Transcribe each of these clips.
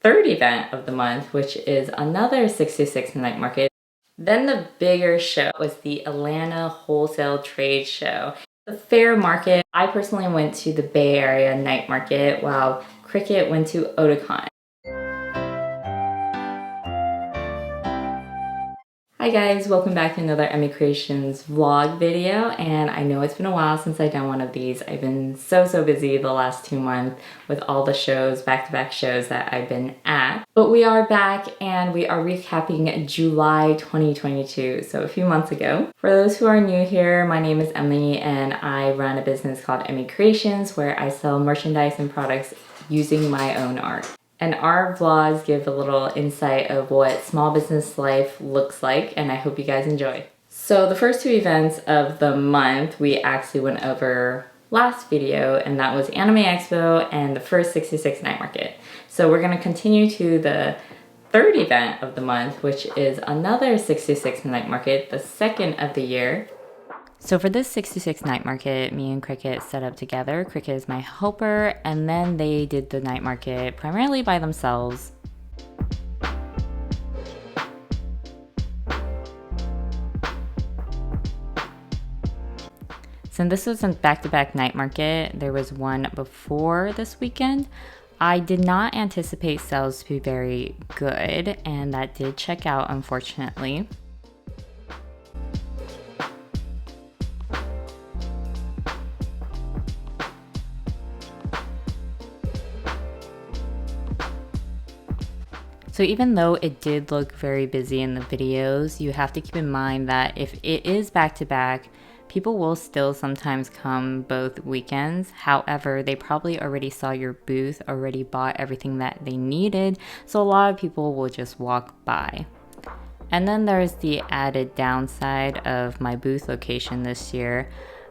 third event of the month, which is another 626 night market. Then the bigger show was the Atlanta Wholesale Trade Show. The Faire market, I personally went to the Bay Area night market while Cricket went to Otakon. Hi guys, welcome back to another Emii Creations vlog video, and I know it's been a while since I've done one of these. I've been so busy the last 2 months with all the shows, back-to-back shows that I've been at. But we are back and we are recapping July 2022, so a few months ago. For those who are new here, my name is Emily and I run a business called Emii Creations where I sell merchandise and products using my own art. And our vlogs give a little insight of what small business life looks like, and I hope you guys enjoy. So the first 2 events of the month we actually went over last video, and that was Anime Expo and the first 626 night market. So we're gonna continue to the third event of the month, which is another 626 night market, the second of the year. So for this 626 night market, me and Cricket set up together. Cricket is my helper, and then they did the night market primarily by themselves. Since this was a back-to-back night market, there was one before this weekend. I did not anticipate sales to be very good, and that did check out, unfortunately. So even though it did look very busy in the videos, you have to keep in mind that if it is back-to-back, people will still sometimes come both weekends. However, they probably already saw your booth, already bought everything that they needed, so a lot of people will just walk by. And then there's the added downside of my booth location this year.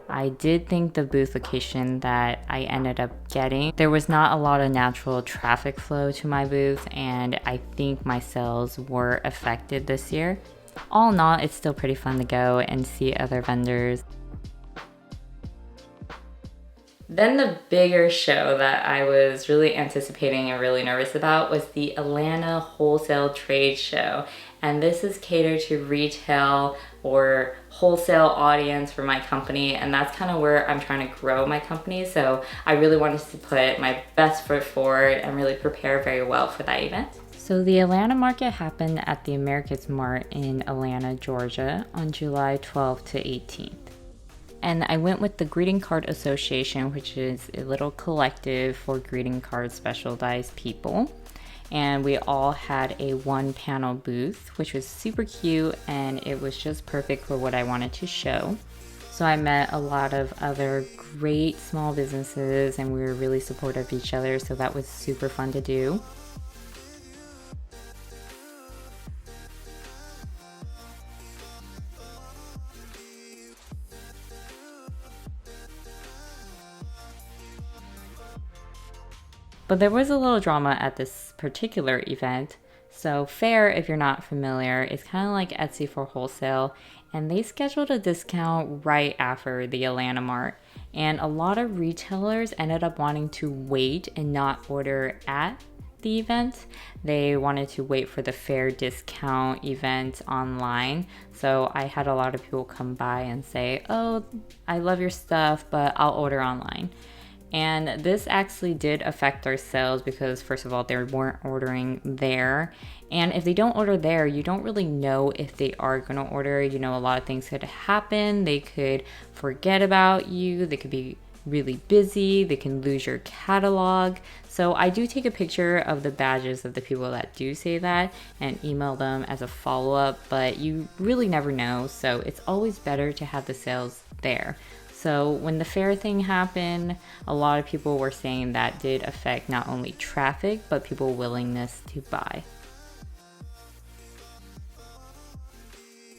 I did think the booth location that I ended up getting, there was not a lot of natural traffic flow to my booth, and I think my sales were affected this year. All in all, it's still pretty fun to go and see other vendors. Then the bigger show that I was really anticipating and really nervous about was the Atlanta Wholesale Trade Show. And this is catered to retail or wholesale audience for my company, and that's kind of where I'm trying to grow my company. So I really wanted to put my best foot forward and really prepare very well for that event. So the Atlanta market happened at the Americas Mart in Atlanta, Georgia on July 12th to 18th. And I went with the Greeting Card Association, which is a little collective for greeting card specialized people. And we all had a 1-panel booth, which was super cute, and it was just perfect for what I wanted to show. So I met a lot of other great small businesses, and we were really supportive of each other, so that was super fun to do. But there was a little drama at this particular event. So Faire, if you're not familiar, is kind of like Etsy for wholesale, and they scheduled a discount right after the Atlanta Mart. And a lot of retailers ended up wanting to wait and not order at the event. They wanted to wait for the Faire discount event online. So I had a lot of people come by and say, "Oh, I love your stuff, but I'll order online." And this actually did affect our sales because, first of all, they weren't ordering there. And if they don't order there, you don't really know if they are going to order. You know, a lot of things could happen. They could forget about you. They could be really busy. They can lose your catalog. So I do take a picture of the badges of the people that do say that and email them as a follow-up, but you really never know. So it's always better to have the sales there. So when the Faire thing happened, a lot of people were saying that did affect not only traffic, but people's willingness to buy.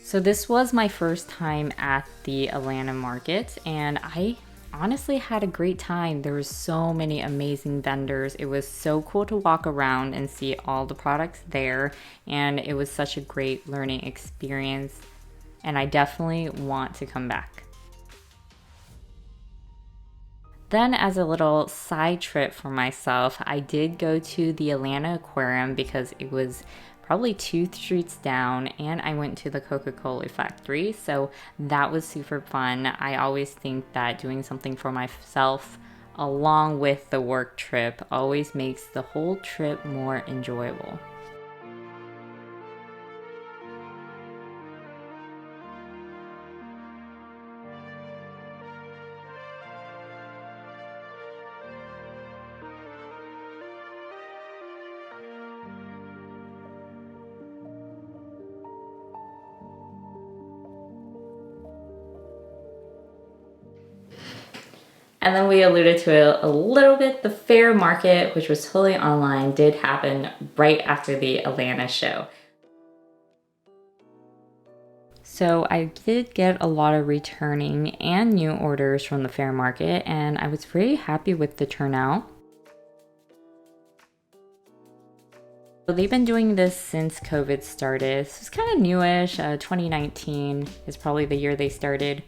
So this was my first time at the Atlanta market, and I honestly had a great time. There were so many amazing vendors. It was so cool to walk around and see all the products there, and it was such a great learning experience, and I definitely want to come back. Then as a little side trip for myself, I did go to the Atlanta Aquarium because it was probably 2 streets down, and I went to the Coca-Cola factory, so that was super fun. I always think that doing something for myself along with the work trip always makes the whole trip more enjoyable. And then we alluded to it a little bit, the Faire market, which was totally online, did happen right after the Atlanta show. So I did get a lot of returning and new orders from the Faire market, and I was very happy with the turnout. So they've been doing this since COVID started. So it's kind of newish. 2019 is probably the year they started.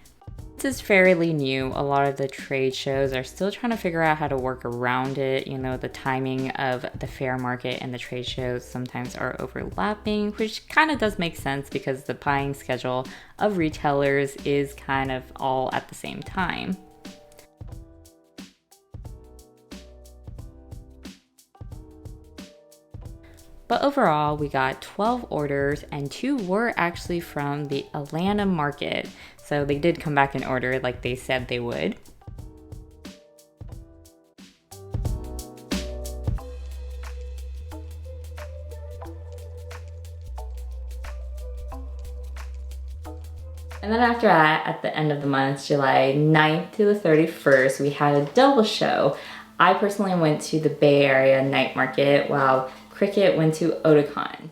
This is fairly new. A lot of the trade shows are still trying to figure out how to work around it. You know, the timing of the Faire market and the trade shows sometimes are overlapping, which kind of does make sense because the buying schedule of retailers is kind of all at the same time. But overall, we got 12 orders and 2 were actually from the Atlanta market. So they did come back in order like they said they would. And then after that, at the end of the month, July 9th to the 31st, we had a double show. I personally went to the Bay Area night market while Cricket went to Otakon.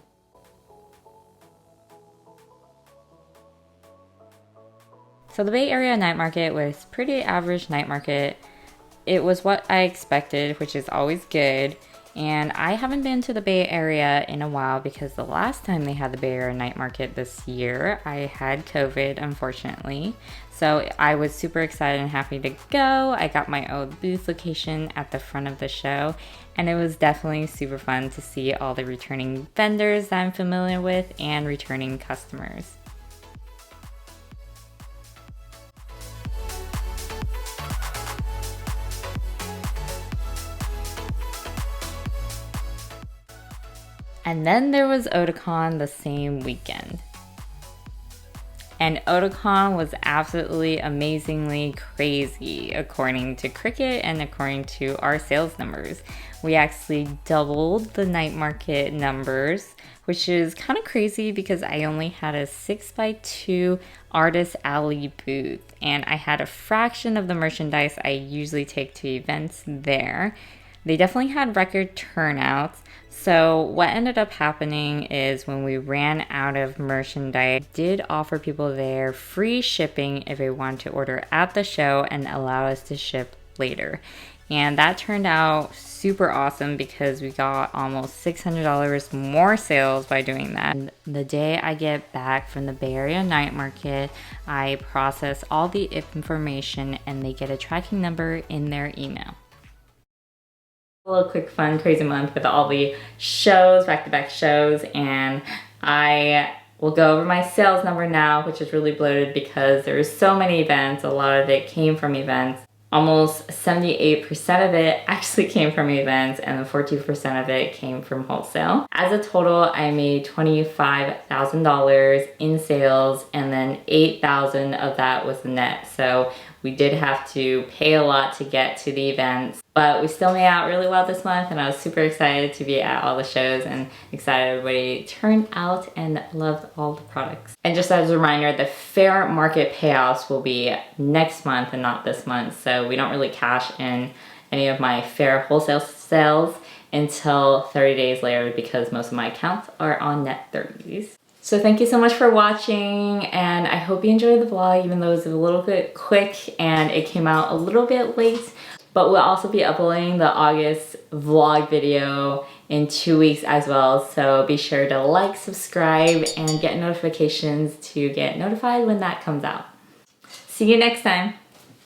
So the Bay Area night market was pretty average night market. It was what I expected, which is always good. And I haven't been to the Bay Area in a while because the last time they had the Bay Area night market this year, I had COVID, unfortunately. So I was super excited and happy to go. I got my own booth location at the front of the show, and it was definitely super fun to see all the returning vendors that I'm familiar with and returning customers. And then there was Otakon the same weekend. And Otakon was absolutely amazingly crazy according to Cricket and according to our sales numbers. We actually doubled the night market numbers, which is kind of crazy because I only had a 6x2 artist alley booth and I had a fraction of the merchandise I usually take to events there. They definitely had record turnouts. So what ended up happening is when we ran out of merchandise, I did offer people there free shipping if they wanted to order at the show and allow us to ship later. And that turned out super awesome because we got almost $600 more sales by doing that. And the day I get back from the Bay Area night market, I process all the information and they get a tracking number in their email. A little quick fun crazy month with all the shows, back-to-back shows, and I will go over my sales number now, which is really bloated because there's so many events. A lot of it came from events. Almost 78% of it actually came from events and then 14% of it came from wholesale. As a total, I made $25,000 in sales and then $8,000 of that was the net. So we did have to pay a lot to get to the events, but we still made out really well this month and I was super excited to be at all the shows and excited everybody turned out and loved all the products. And just as a reminder, the Faire market payouts will be next month and not this month, so we don't really cash in any of my Faire wholesale sales until 30 days later because most of my accounts are on net 30s. So thank you so much for watching and I hope you enjoyed the vlog even though it was a little bit quick and it came out a little bit late. But we'll also be uploading the August vlog video in 2 weeks as well. So be sure to like, subscribe, and get notifications to get notified when that comes out. See you next time.